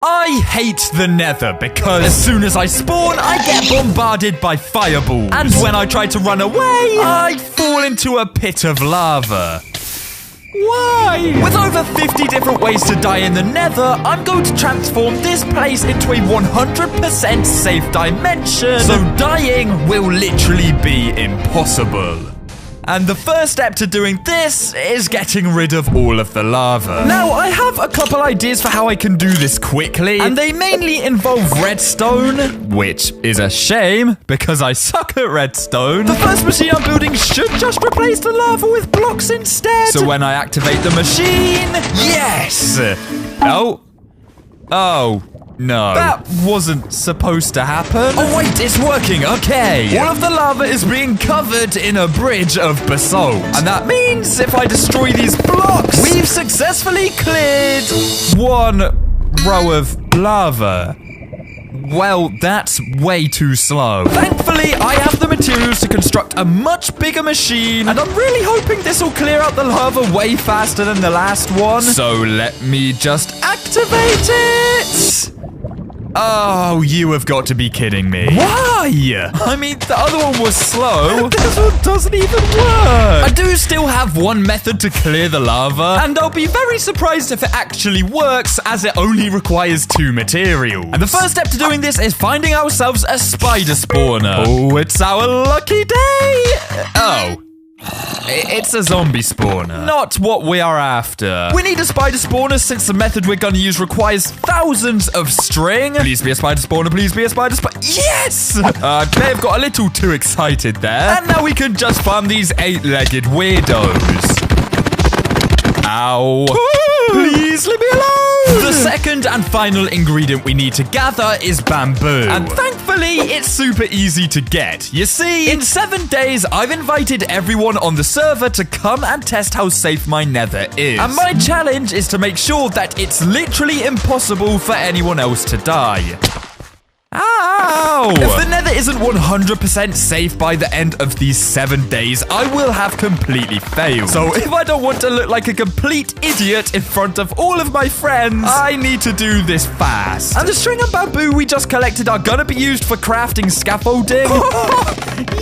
I hate the Nether because as soon as I spawn, I get bombarded by fireballs. And when I try to run away, I fall into a pit of lava. Why? With over 50 different ways to die in the Nether, I'm going to transform this place into a 100% safe dimension. So dying will literally be impossible. And the first step to doing this is getting rid of all of the lava. Now, I have a couple ideas for how I can do this quickly, and they mainly involve redstone, which is a shame because I suck at redstone. The first machine I'm building should just replace the lava with blocks instead. So when I activate the machine, yes! Oh. No. That wasn't supposed to happen. Oh, wait, it's working. Okay. All of the lava is being covered in a bridge of basalt. And that means if I destroy these blocks, we've successfully cleared one row of lava. Well, that's way too slow. Thankfully, I have the materials to construct a much bigger machine, and I'm really hoping this will clear out the lava way faster than the last one. So let me just activate it. Oh, you have got to be kidding me. Why? I mean, the other one was slow. This one doesn't even work. I do still have one method to clear the lava, and I'll be very surprised if it actually works, as it only requires 2 materials. And the first step to doing this is finding ourselves a spider spawner. Oh, it's our lucky day. Oh. It's a zombie spawner. Not what we are after. We need a spider spawner since the method we're going to use requires thousands of string. Please be a spider spawner. Please be a spider spawner. Yes! May have got a little too excited there. And now we can just farm these 8-legged weirdos. Ow. Please leave me alone. The second and final ingredient we need to gather is bamboo. And thankfully, it's super easy to get. You see, in 7 days, I've invited everyone on the server to come and test how safe my Nether is. And my challenge is to make sure that it's literally impossible for anyone else to die. Ow! If the Nether isn't 100% safe by the end of these 7 days, I will have completely failed. So if I don't want to look like a complete idiot in front of all of my friends, I need to do this fast. And the string and bamboo we just collected are gonna be used for crafting scaffolding.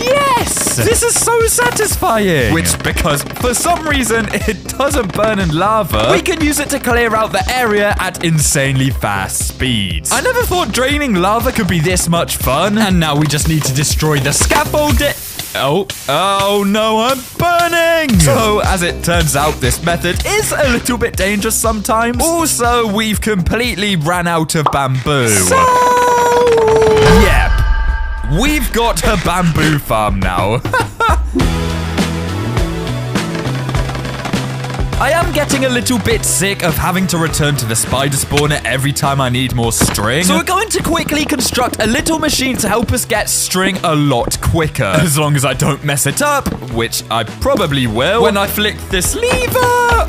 Yes! This is so satisfying. Which, because for some reason it doesn't burn in lava, we can use it to clear out the area at insanely fast speeds. I never thought draining lava could be this much fun. And now we just need to destroy the scaffolding. Oh no, I'm burning! So, as it turns out, this method is a little bit dangerous sometimes. Also, we've completely ran out of bamboo. Yep. We've got a bamboo farm now. I am getting a little bit sick of having to return to the spider spawner every time I need more string. So we're going to quickly construct a little machine to help us get string a lot quicker. As long as I don't mess it up, which I probably will when I flick this lever.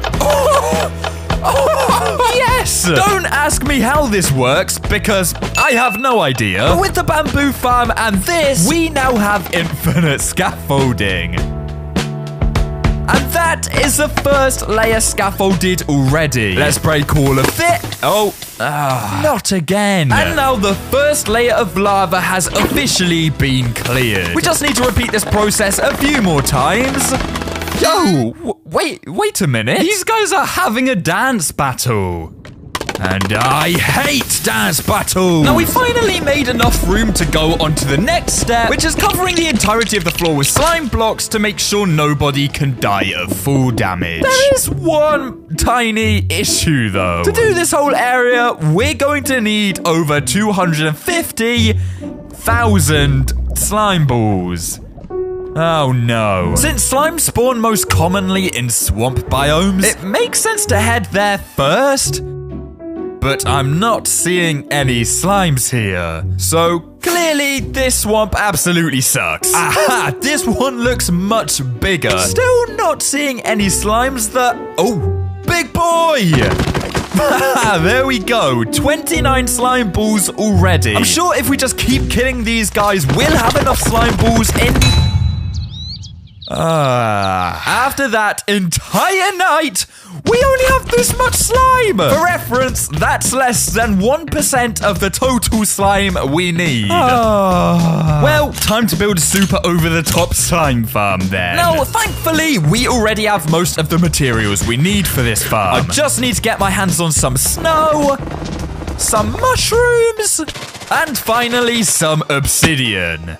Oh, yes! Don't ask me how this works, because I have no idea. But with the bamboo farm and this, we now have infinite scaffolding. And that is the first layer scaffolded already. Let's break all of it. Not again. And now the first layer of lava has officially been cleared. We just need to repeat this process a few more times. Yo, wait a minute. These guys are having a dance battle. And I hate dance battles. Now we finally made enough room to go on to the next step, which is covering the entirety of the floor with slime blocks to make sure nobody can die of fall damage. There is one tiny issue though. To do this whole area, we're going to need over 250,000 slime balls. Oh no. Since slime spawn most commonly in swamp biomes, it makes sense to head there first. But I'm not seeing any slimes here. So clearly this swamp absolutely sucks. Aha! This one looks much bigger. Still not seeing any slimes that... Oh, big boy! There we go. 29 slime balls already. I'm sure if we just keep killing these guys, we'll have enough slime balls in... After that entire night, we only have this much slime. For reference, that's less than 1% of the total slime we need. Well, time to build a super over-the-top slime farm then. Now, thankfully, we already have most of the materials we need for this farm. I just need to get my hands on some snow, some mushrooms, and finally some obsidian.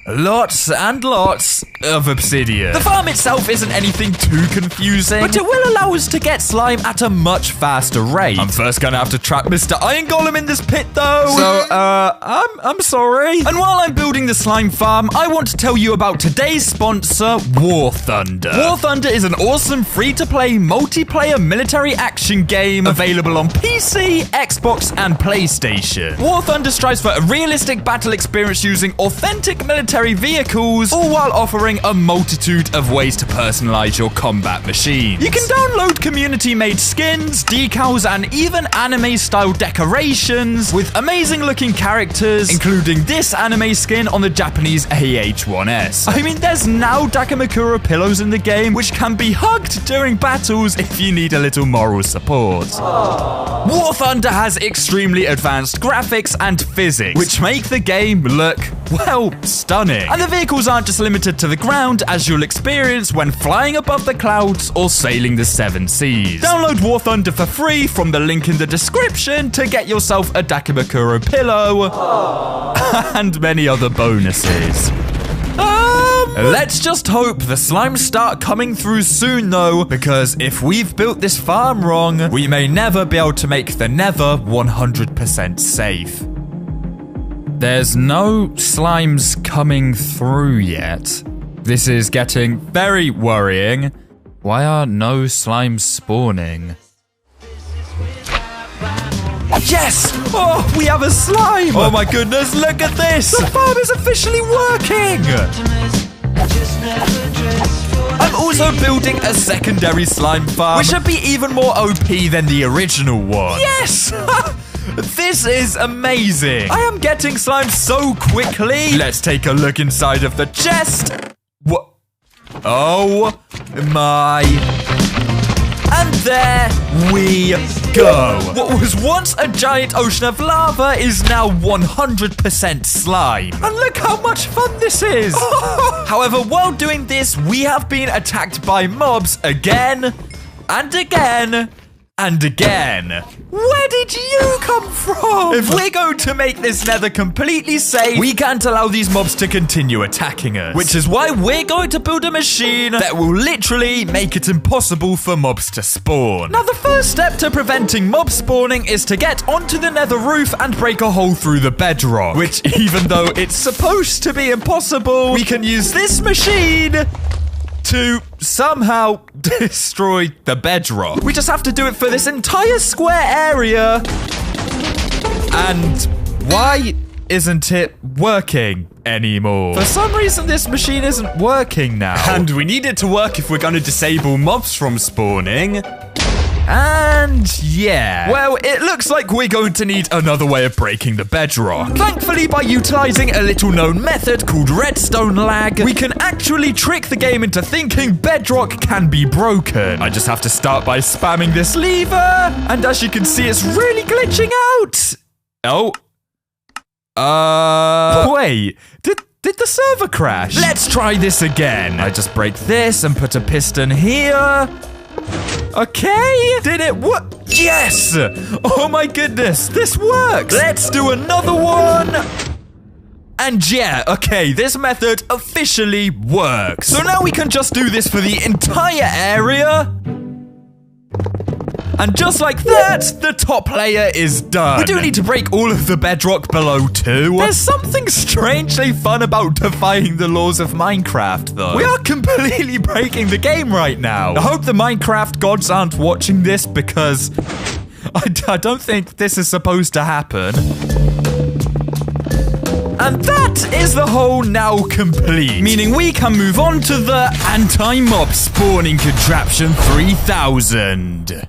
Lots and lots of obsidian. The farm itself isn't anything too confusing, but it will allow us to get slime at a much faster rate. I'm first gonna have to trap Mr. Iron Golem in this pit though. So, I'm sorry. And while I'm building the slime farm, I want to tell you about today's sponsor, War Thunder. War Thunder is an awesome free-to-play multiplayer military action game available on PC, Xbox, and PlayStation. War Thunder strives for a realistic battle experience using authentic military vehicles, all while offering a multitude of ways to personalize your combat machines. You can download community-made skins, decals, and even anime-style decorations with amazing-looking characters, including this anime skin on the Japanese AH-1S. I mean, there's now Dakimakura pillows in the game, which can be hugged during battles if you need a little moral support. War Thunder has extremely advanced graphics and physics, which make the game look, well, stunning. And the vehicles aren't just limited to the ground, as you'll experience when flying above the clouds or sailing the seven seas. Download War Thunder for free from the link in the description to get yourself a Dakimakura pillow and many other bonuses. Let's just hope the slimes start coming through soon though, because if we've built this farm wrong, we may never be able to make the Nether 100% safe. There's no slimes coming through yet. This is getting very worrying. Why are no slimes spawning? Yes! Oh, we have a slime! Oh my goodness, look at this! The farm is officially working! I'm also building a secondary slime farm, which should be even more OP than the original one. Yes! This is amazing. I am getting slime so quickly. Let's take a look inside of the chest. What? Oh my. And there we go. What was once a giant ocean of lava is now 100% slime. And look how much fun this is. However, while doing this, we have been attacked by mobs again and again and again. Where did you come from? If we're going to make this Nether completely safe, we can't allow these mobs to continue attacking us. Which is why we're going to build a machine that will literally make it impossible for mobs to spawn. Now, the first step to preventing mob spawning is to get onto the Nether roof and break a hole through the bedrock. Which, even though it's supposed to be impossible, we can use this machine to somehow destroy the bedrock. We just have to do it for this entire square area. And why isn't it working anymore? For some reason, this machine isn't working now. And we need it to work if we're going to disable mobs from spawning. And yeah, well, it looks like we're going to need another way of breaking the bedrock. Thankfully, by utilizing a little known method called redstone lag, we can actually trick the game into thinking bedrock can be broken. I just have to start by spamming this lever, and as you can see, it's really glitching out. Wait, did the server crash? Let's try this again. I just break this and put a piston here. Okay, did it work? Yes! Oh my goodness, this works! Let's do another one! And yeah, okay, this method officially works. So now we can just do this for the entire area. And just like that, the top layer is done. We do need to break all of the bedrock below too. There's something strangely fun about defying the laws of Minecraft, though. We are completely breaking the game right now. I hope the Minecraft gods aren't watching this because I don't think this is supposed to happen. And that is the hole now complete, meaning we can move on to the anti-mob spawning contraption 3000.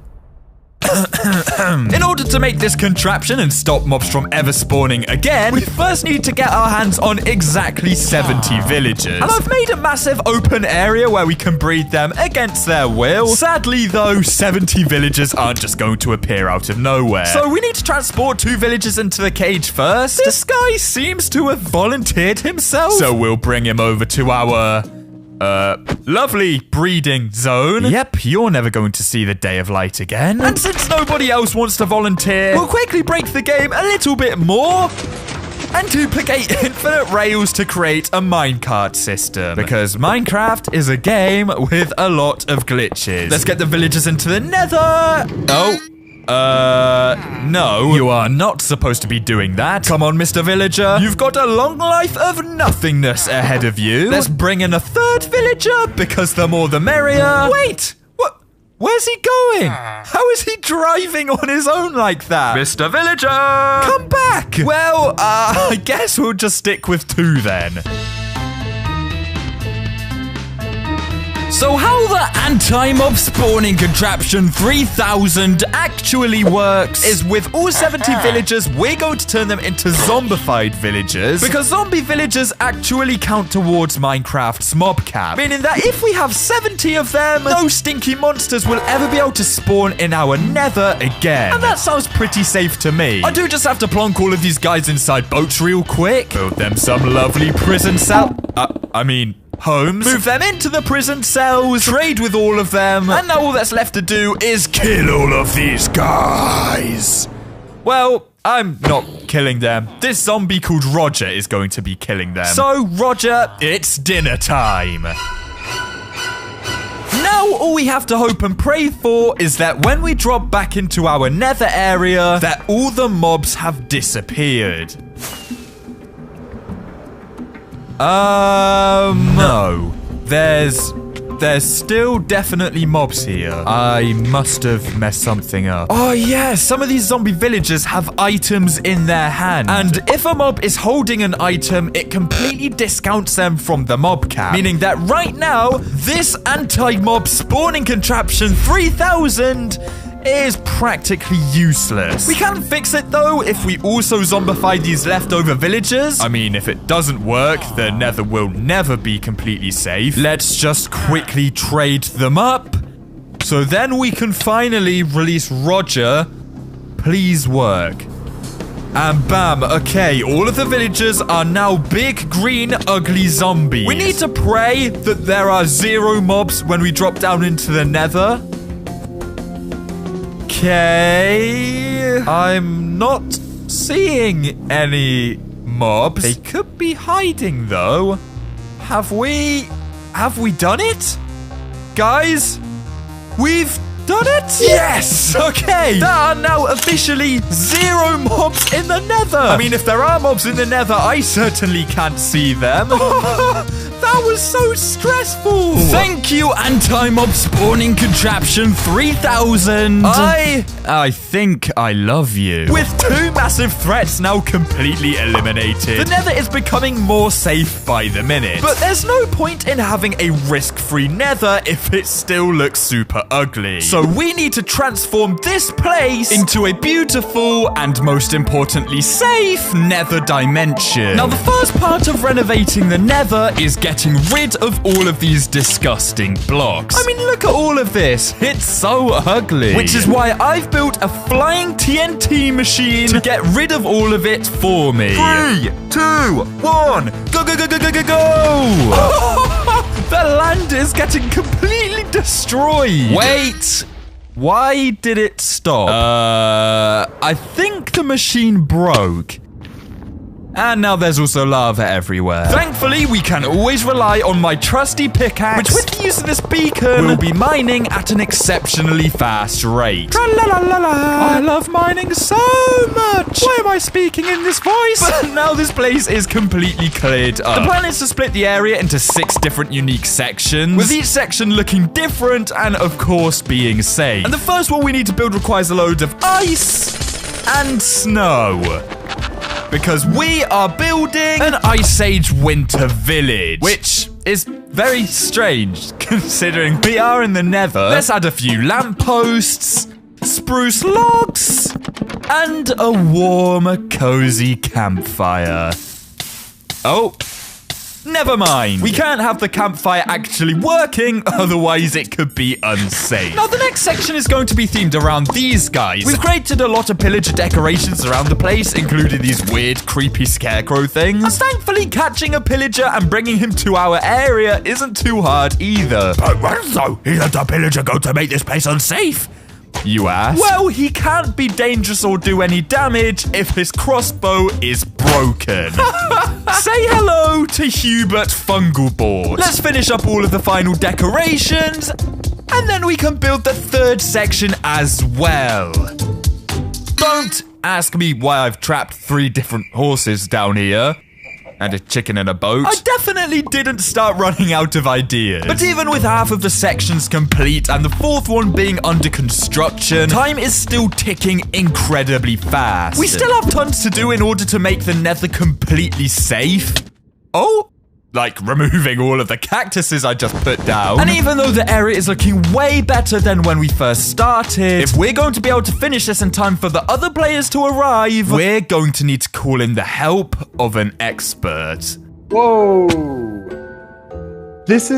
In order to make this contraption and stop mobs from ever spawning again, we first need to get our hands on exactly 70 villagers. And I've made a massive open area where we can breed them against their will. Sadly, though, 70 villagers aren't just going to appear out of nowhere. So we need to transport 2 villagers into the cage first. This guy seems to have volunteered himself. So we'll bring him over to our... lovely breeding zone. Yep, you're never going to see the day of light again. And since nobody else wants to volunteer, we'll quickly break the game a little bit more and duplicate infinite rails to create a minecart system. Because Minecraft is a game with a lot of glitches. Let's get the villagers into the Nether. No, you are not supposed to be doing that. Come on, Mr. Villager. You've got a long life of nothingness ahead of you. Let's bring in a 3rd villager, because the more the merrier. Wait, what? Where's he going? How is he driving on his own like that? Mr. Villager! Come back! Well, I guess we'll just stick with 2 then. So how the anti-mob spawning contraption 3000 actually works is with all 70 villagers, we're going to turn them into zombified villagers, because zombie villagers actually count towards Minecraft's mob cap, meaning that if we have 70 of them, no stinky monsters will ever be able to spawn in our Nether again. And that sounds pretty safe to me. I do just have to plonk all of these guys inside boats real quick, build them some lovely prison cell. Homes. Move them into the prison cells, trade with all of them, and now all that's left to do is kill all of these guys. Well, I'm not killing them. This zombie called Roger is going to be killing them. So, Roger, it's dinner time. Now, all we have to hope and pray for is that when we drop back into our Nether area, that all the mobs have disappeared. No. There's still definitely mobs here. I must have messed something up. Oh, yeah, some of these zombie villagers have items in their hand. And if a mob is holding an item, it completely discounts them from the mob cap. Meaning that right now, this anti-mob spawning contraption 3000 is practically useless. We can fix it though if we also zombify these leftover villagers. I mean, if it doesn't work, the Nether will never be completely safe. Let's just quickly trade them up. So then we can finally release Roger. Please work. And bam, okay, all of the villagers are now big, green, ugly zombies. We need to pray that there are 0 mobs when we drop down into the Nether. Okay, I'm not seeing any mobs. They could be hiding though. Have we done it? Guys, we've done it? Yes! Okay, there are now officially 0 mobs in the Nether. I mean, if there are mobs in the Nether, I certainly can't see them. That was so stressful. Thank you, anti-mob spawning contraption 3000. I think I love you. With 2 massive threats now completely eliminated, the Nether is becoming more safe by the minute. But there's no point in having a risk-free Nether if it still looks super ugly. So we need to transform this place into a beautiful and most importantly safe Nether dimension. Now the first part of renovating the Nether is getting rid of all of these disgusting blocks. I mean, look at all of this. It's so ugly. Which is why I've built a flying TNT machine to get rid of all of it for me. 3, 2, 1, go, go, go, go, go, go, go! The land is getting completely destroyed. Wait. Why did it stop? I think the machine broke. And now there's also lava everywhere. Thankfully, we can always rely on my trusty pickaxe, which with the use of this beacon, will be mining at an exceptionally fast rate. I love mining so much. Why am I speaking in this voice? But now this place is completely cleared up. The plan is to split the area into 6 different unique sections, with each section looking different and, of course, being safe. And the first one we need to build requires a load of ice and snow. Because we are building an Ice Age winter village, which is very strange considering we are in the Nether. Let's add a few lampposts spruce logs, and a warm, cozy campfire. Oh, never mind. We can't have the campfire actually working, otherwise it could be unsafe. Now, the next section is going to be themed around these guys. We've created a lot of pillager decorations around the place, including these weird, creepy scarecrow things. And thankfully, catching a pillager and bringing him to our area isn't too hard either. But Renzo, isn't a pillager going to make this place unsafe? You ask? Well, he can't be dangerous or do any damage if his crossbow is broken. Say hello to Hubert Fungalboard. Let's finish up all of the final decorations, and then we can build the third section as well. Don't ask me why I've trapped 3 different horses down here. And a chicken in a boat. I definitely didn't start running out of ideas. But even with half of the sections complete and the 4th one being under construction, time is still ticking incredibly fast. We still have tons to do in order to make the Nether completely safe. Oh, like removing all of the cactuses I just put down. And even though the area is looking way better than when we first started, if we're going to be able to finish this in time for the other players to arrive, we're going to need to call in the help of an expert. Whoa. This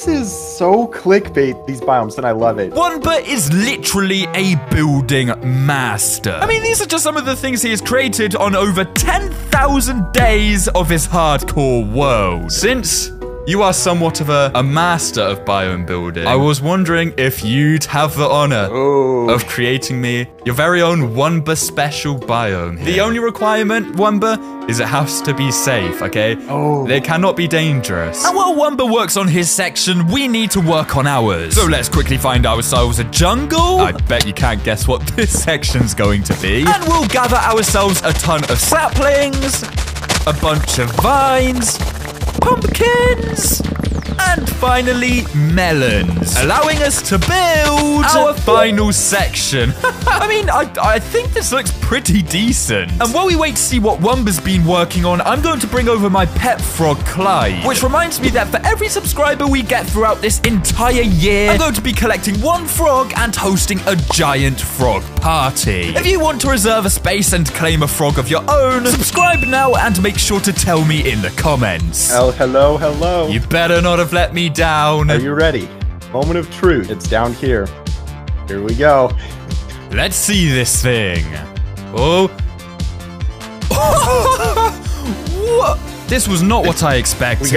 is so clickbait, these biomes, and I love it. Wumba is literally a building master. I mean, these are just some of the things he has created on over 10,000 days of his hardcore world. Since you are somewhat of a master of biome building, I was wondering if you'd have the honor of creating me your very own Wumba special biome here. The only requirement, Wumba, is it has to be safe, okay? They cannot be dangerous. And while Wumba works on his section, we need to work on ours. So let's quickly find ourselves a jungle. I bet you can't guess what this section's going to be. And we'll gather ourselves a ton of saplings, a bunch of vines, pumpkins, and finally melons, allowing us to build our final section. I mean, I think this looks pretty decent. And while we wait to see what Wumba's been working on, I'm going to bring over my pet frog, Clyde. Which reminds me that for every subscriber we get throughout this entire year, I'm going to be collecting 1 frog and hosting a giant frog party. If you want to reserve a space and claim a frog of your own, subscribe now and make sure to tell me in the comments. Hello, hello. You better not have let me down. Are you ready? Moment of truth. It's down here. Here we go. Let's see this thing. Oh. What? This was not what I expected.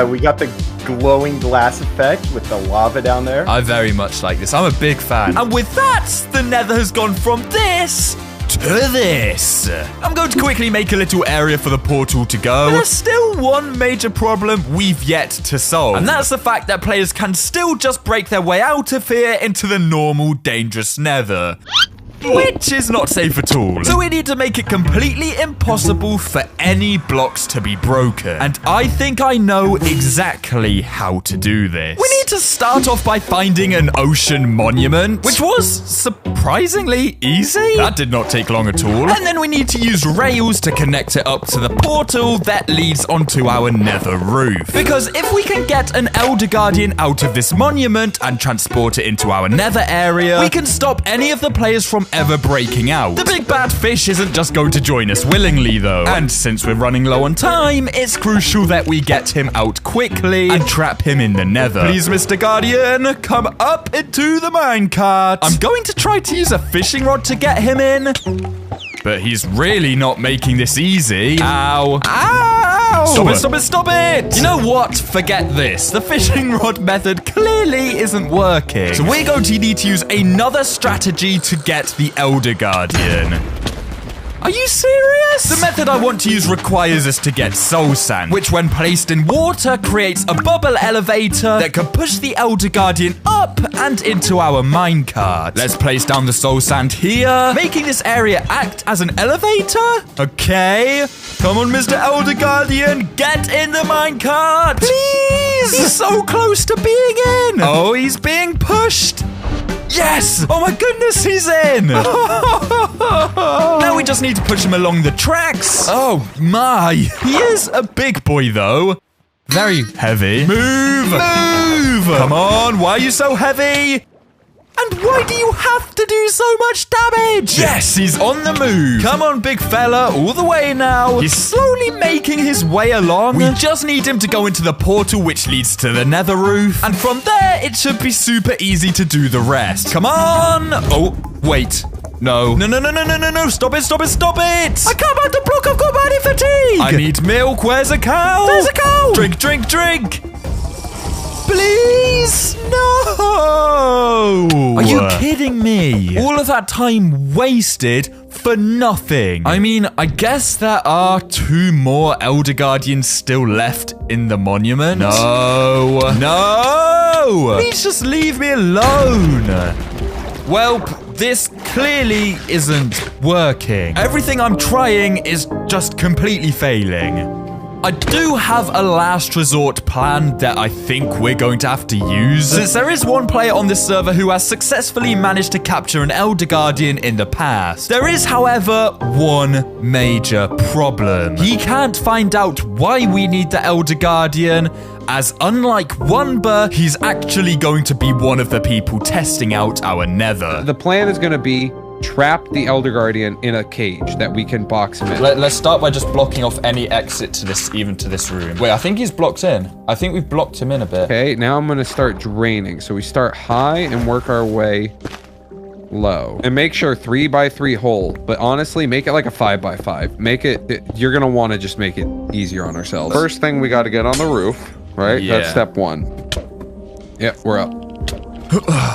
We got the glowing glass effect with the lava down there. I very much like this. I'm a big fan. And with that, the Nether has gone from this to this. I'm going to quickly make a little area for the portal to go. But there's still one major problem we've yet to solve. And that's the fact that players can still just break their way out of here into the normal dangerous Nether. Which is not safe at all. So we need to make it completely impossible for any blocks to be broken. And I think I know exactly how to do this. We need to start off by finding an ocean monument, which was surprisingly easy. That did not take long at all. And then we need to use rails to connect it up to the portal that leads onto our Nether roof. Because if we can get an Elder Guardian out of this monument and transport it into our Nether area, we can stop any of the players from ever breaking out. The big bad fish isn't just going to join us willingly though. And since we're running low on time, it's crucial that we get him out quickly and trap him in the Nether. Please, Mr. Guardian, come up into the minecart. I'm going to try to use a fishing rod to get him in, but he's really not making this easy. Ow. Ow! Stop it! You know what? Forget this. The fishing rod method clearly isn't working. So we're going to need to use another strategy to get the Elder Guardian. Are you serious? The method I want to use requires us to get soul sand, which when placed in water creates a bubble elevator that can push the Elder Guardian up and into our minecart. Let's place down the soul sand here, making this area act as an elevator. Okay, come on, Mr. Elder Guardian, get in the minecart. Please! He's so close to being in. Oh, he's being pushed. Yes! Oh my goodness, he's in! Now we just need to push him along the tracks. Oh my! He is a big boy though. Very heavy. Move! Come on, why are you so heavy? And why do you have to do so much damage? Yes, he's on the move. Come on, big fella, all the way now. He's slowly making his way along. We just need him to go into the portal which leads to the nether roof. And from there, it should be super easy to do the rest. Come on. Oh, wait. No. No. Stop it. I can't mount the block. I've got mining fatigue. I need milk. Where's a cow? There's a cow. Drink. Please? No. Are you kidding me? All of that time wasted for nothing. I mean, I guess there are 2 more Elder Guardians still left in the monument. No. Please just leave me alone. Well, this clearly isn't working. Everything I'm trying is just completely failing. I do have a last resort plan that I think we're going to have to use, since there is one player on this server who has successfully managed to capture an Elder Guardian in the past. There is, however, one major problem. He can't find out why we need the Elder Guardian, as unlike Wumba, he's actually going to be one of the people testing out our nether. The plan is going to be trap the Elder Guardian in a cage that we can box him in. Let's start by just blocking off any exit to this, even to this room. Wait, I think he's blocked in. I think we've blocked him in a bit. Okay, now I'm going to start draining. So we start high and work our way low. And make sure 3x3 hole, but honestly, make it like a 5x5. Make it, you're going to want to just make it easier on ourselves. First thing, we got to get on the roof, right? Yeah. That's step 1. Yep, we're up.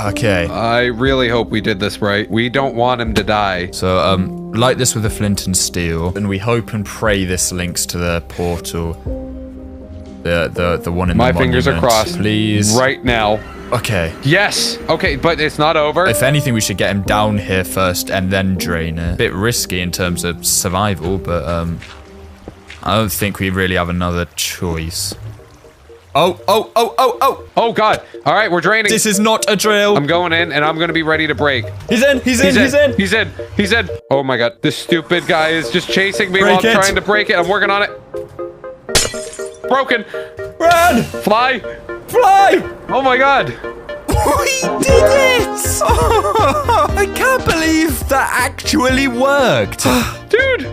Okay. I really hope we did this right. We don't want him to die. So, light this with a flint and steel, and we hope and pray this links to the portal. The one in the monument. My fingers are crossed. Please. Right now. Okay. Yes. Okay, but it's not over. If anything, we should get him down here first and then drain it. Bit risky in terms of survival, but, I don't think we really have another choice. Oh. Oh, God. All right, we're draining. This is not a drill. I'm going in, and I'm going to be ready to break. He's in. Oh, my God. This stupid guy is just chasing me while I'm trying to break it. I'm working on it. Broken. Run. Fly. Oh, my God. We did it! Oh, I can't believe that actually worked. Dude.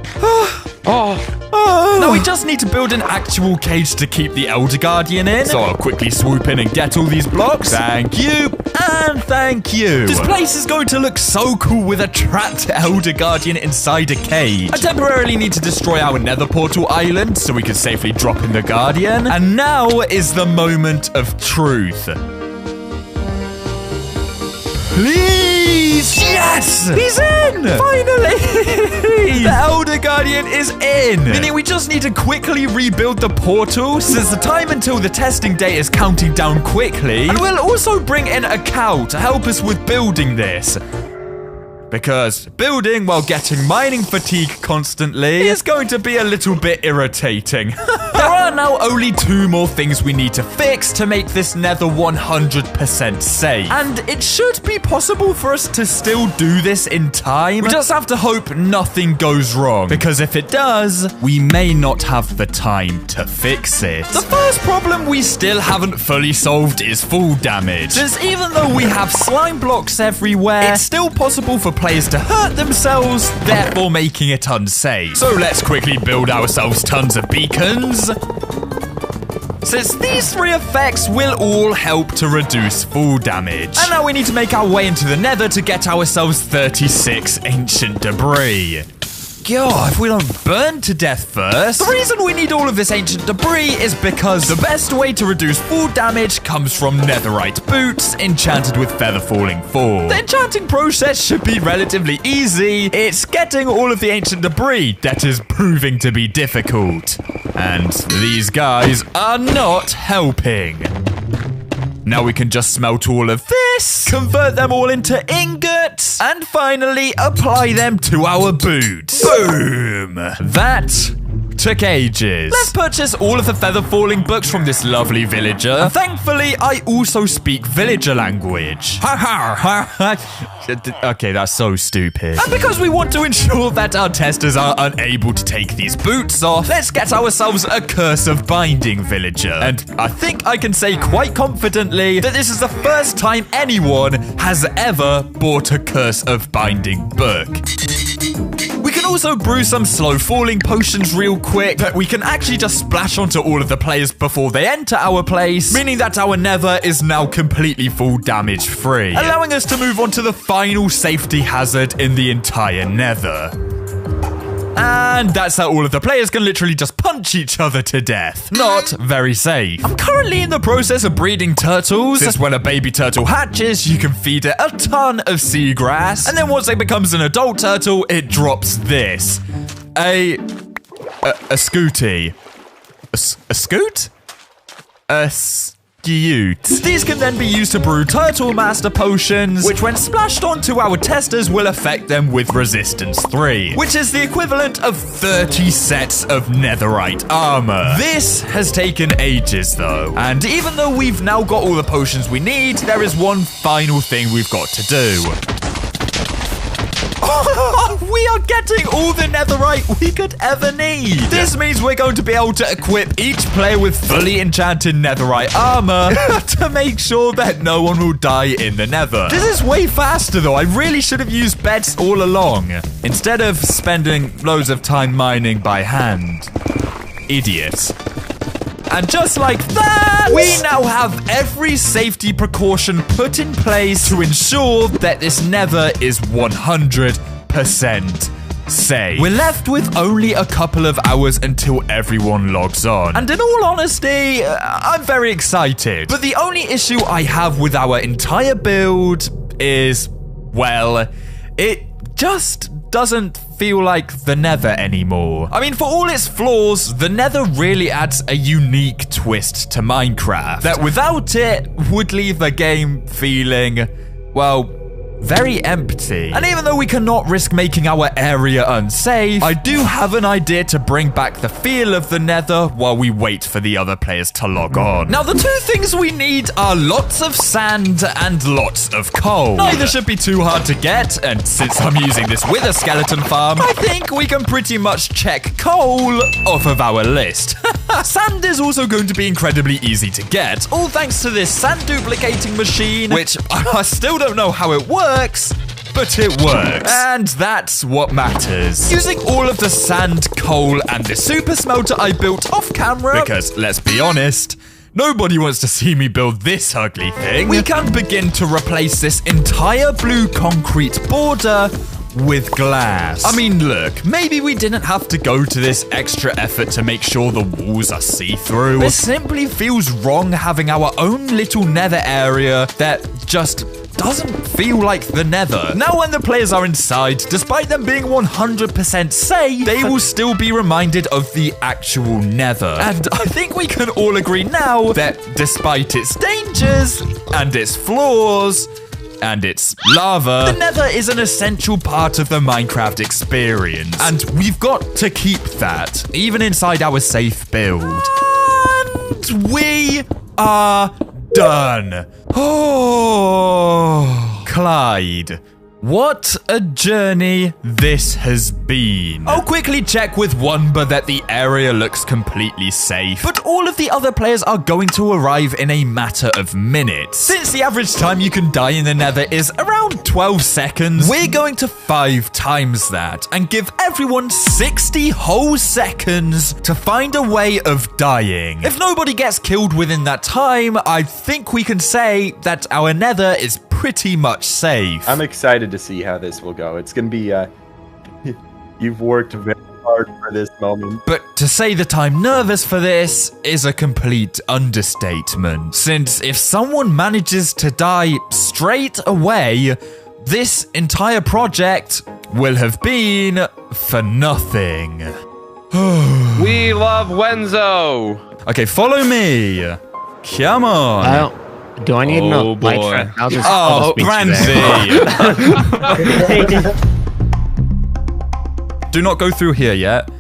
Now we just need to build an actual cage to keep the Elder Guardian in. So I'll quickly swoop in and get all these blocks. Thank you, and thank you. This place is going to look so cool with a trapped Elder Guardian inside a cage. I temporarily need to destroy our nether portal island so we can safely drop in the Guardian. And now is the moment of truth. Please! Yes! He's in! Finally! The Elder Guardian is in! Meaning we just need to quickly rebuild the portal, since the time until the testing date is counting down quickly. And we'll also bring in a cow to help us with building this. Because building while getting mining fatigue constantly is going to be a little bit irritating. There are now only 2 more things we need to fix to make this nether 100% safe. And it should be possible for us to still do this in time. We just have to hope nothing goes wrong. Because if it does, we may not have the time to fix it. The first problem we still haven't fully solved is fall damage. Since even though we have slime blocks everywhere, it's still possible for players to hurt themselves, therefore making it unsafe. So let's quickly build ourselves tons of beacons, since these 3 effects will all help to reduce fall damage. And now we need to make our way into the nether to get ourselves 36 ancient debris. God, if we don't burn to death first. The reason we need all of this ancient debris is because the best way to reduce fall damage comes from netherite boots enchanted with feather falling 4. The enchanting process should be relatively easy. It's getting all of the ancient debris that is proving to be difficult. And these guys are not helping. Now we can just smelt all of this, convert them all into ingots, and finally apply them to our boots. Boom! That took ages. Let's purchase all of the feather falling books from this lovely villager. And thankfully, I also speak villager language. Ha ha ha. Okay, that's so stupid. And because we want to ensure that our testers are unable to take these boots off, let's get ourselves a curse of binding villager. And I think I can say quite confidently that this is the first time anyone has ever bought a curse of binding book. We can also brew some slow falling potions real quick that we can actually just splash onto all of the players before they enter our place, meaning that our Nether is now completely full damage free, allowing us to move on to the final safety hazard in the entire Nether. And that's how all of the players can literally just punch each other to death. Not very safe. I'm currently in the process of breeding turtles. Since when a baby turtle hatches, you can feed it a ton of seagrass. And then once it becomes an adult turtle, it drops this. A scooty. A scoot? A scoot. These can then be used to brew Turtle Master potions, which when splashed onto our testers will affect them with resistance 3, which is the equivalent of 30 sets of netherite armor. This has taken ages though, and even though we've now got all the potions we need, there is one final thing we've got to do. We are getting all the netherite we could ever need. This means we're going to be able to equip each player with fully enchanted netherite armor to make sure that no one will die in the nether. This is way faster though. I really should have used beds all along instead of spending loads of time mining by hand. Idiot. And just like that, we now have every safety precaution put in place to ensure that this Nether is 100% safe. We're left with only a couple of hours until everyone logs on. And in all honesty, I'm very excited. But the only issue I have with our entire build is, well, it just doesn't feel like the Nether anymore. I mean, for all its flaws, the Nether really adds a unique twist to Minecraft that without it would leave the game feeling, well, very empty. And even though we cannot risk making our area unsafe, I do have an idea to bring back the feel of the Nether while we wait for the other players to log on. Now, the two things we need are lots of sand and lots of coal. Neither should be too hard to get, and since I'm using this with a skeleton farm, I think we can pretty much check coal off of our list. Sand is also going to be incredibly easy to get, all thanks to this sand duplicating machine, which I still don't know how it works, but it works. And that's what matters. Using all of the sand, coal, and the super smelter I built off camera, because let's be honest, nobody wants to see me build this ugly thing, we can begin to replace this entire blue concrete border with glass. I mean, look, maybe we didn't have to go to this extra effort to make sure the walls are see-through. It simply feels wrong having our own little nether area that just doesn't feel like the Nether. Now when the players are inside, despite them being 100% safe, they will still be reminded of the actual Nether. And I think we can all agree now that despite its dangers and its flaws, and it's lava, the Nether is an essential part of the Minecraft experience. And we've got to keep that, even inside our safe build. And we are done. Oh, Clyde. What a journey this has been. I'll quickly check with Wumba that the area looks completely safe, but all of the other players are going to arrive in a matter of minutes. Since the average time you can die in the Nether is around 12 seconds, we're going to 5 times that and give everyone 60 whole seconds to find a way of dying. If nobody gets killed within that time, I think we can say that our Nether is pretty much safe. I'm excited to see how this will go. It's going to be, you've worked very hard for this moment. But to say that I'm nervous for this is a complete understatement, since if someone manages to die straight away, this entire project will have been for nothing. We love Wenzo. Okay, follow me. Come on. Do I need no light for? I'll just. I'll just Ramsey. Do not go through here yet.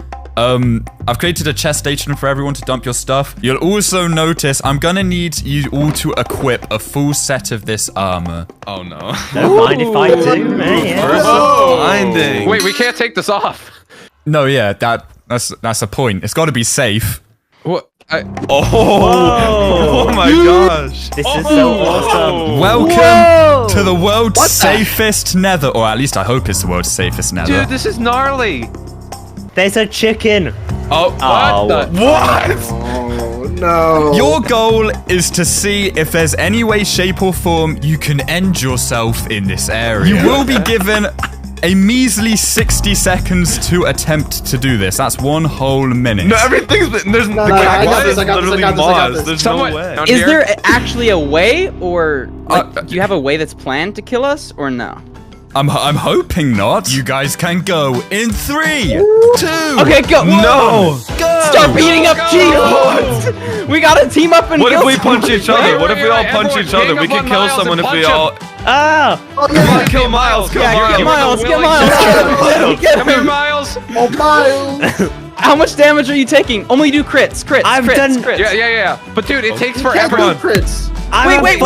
I've created a chest station for everyone to dump your stuff. You'll also notice I'm gonna need you all to equip a full set of this armor. Oh no. Don't mind if I do, man. Finding. Wait, we can't take this off. No, yeah, that's a point. It's got to be safe. What? Oh my gosh. This is so awesome. Welcome to the world's safest nether, or at least I hope it's the world's safest nether. Dude, this is gnarly. There's a chicken. Oh, what? No. Your goal is to see if there's any way, shape, or form you can end yourself in this area. You will be given a measly 60 seconds to attempt to do this. That's 1 whole minute. No, everything's there's I got this, I got this, I got this, I got this. There's Someone- no way. Down Is here? there actually a way, or like, do you have a way that's planned to kill us, or no? I'm hoping not. You guys can go in 3, 2. Okay, go. No. Go. Start beating up cheese. We gotta team up and What if kill we punch someone. each other? What if we all Wait, punch everyone each other? gang We up can on kill Miles someone and if we punch all. Ah! Come on, kill Miles. Kill Get Miles. Miles, get Miles. Get Come here, him. Miles. Oh, Miles. How much damage are you taking? Only do crits, I've crits, done- crits. Yeah. But dude, it takes Can't forever. do crits. Wait,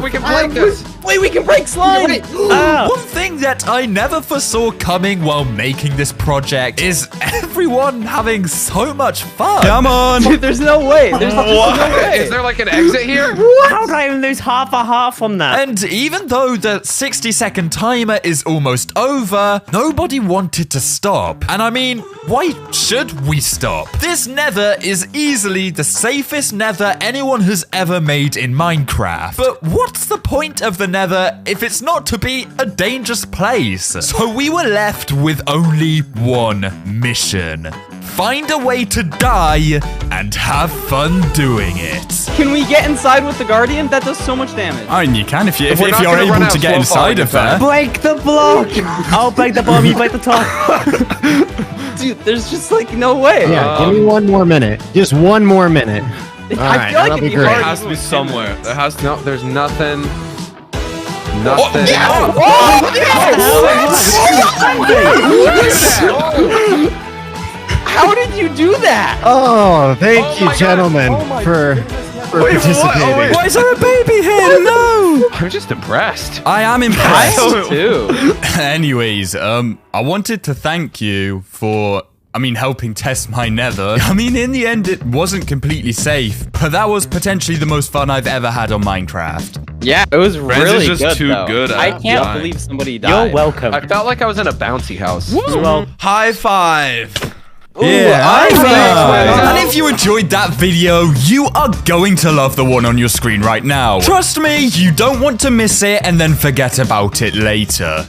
We can break this. Wait, we can break slime. One thing that I never foresaw coming while making this project is everyone having so much fun. Come on. Dude, there's no way. There's no way. Is there like an exit here? How did I even lose half a heart on that? And even though the 60-second timer is almost over, nobody wanted to stop. And I mean, why should we stop? This nether is easily the safest nether anyone has ever made in Minecraft. But what's the point of the nether if it's not to be a dangerous place? So we were left with only one mission. Find a way to die and have fun doing it. Can we get inside with the Guardian? That does so much damage. I mean, you can if We're not you're gonna run able out to get slow falling inside of inside. there. Break the block! I'll break the bottom, you break the top. Dude, there's just like no way. Yeah, give me 1 more minute. Just 1 more minute. I right, feel like that'll it'd be be great. There hard. has to be somewhere. There has to. No, there's nothing. Nothing. How did you do that? Oh, thank Oh you, my God. gentlemen, for participating. Why is there a baby here? No! I'm just impressed. I am impressed. Too. Anyways, I wanted to thank you for, helping test my nether. In the end, it wasn't completely safe, but that was potentially the most fun I've ever had on Minecraft. Yeah, it was Renz is really just good, too though. good at I can't dying. believe somebody died. You're welcome. I felt like I was in a bouncy house. Well, High five. And if you enjoyed that video, you are going to love the one on your screen right now. Trust me, you don't want to miss it and then forget about it later.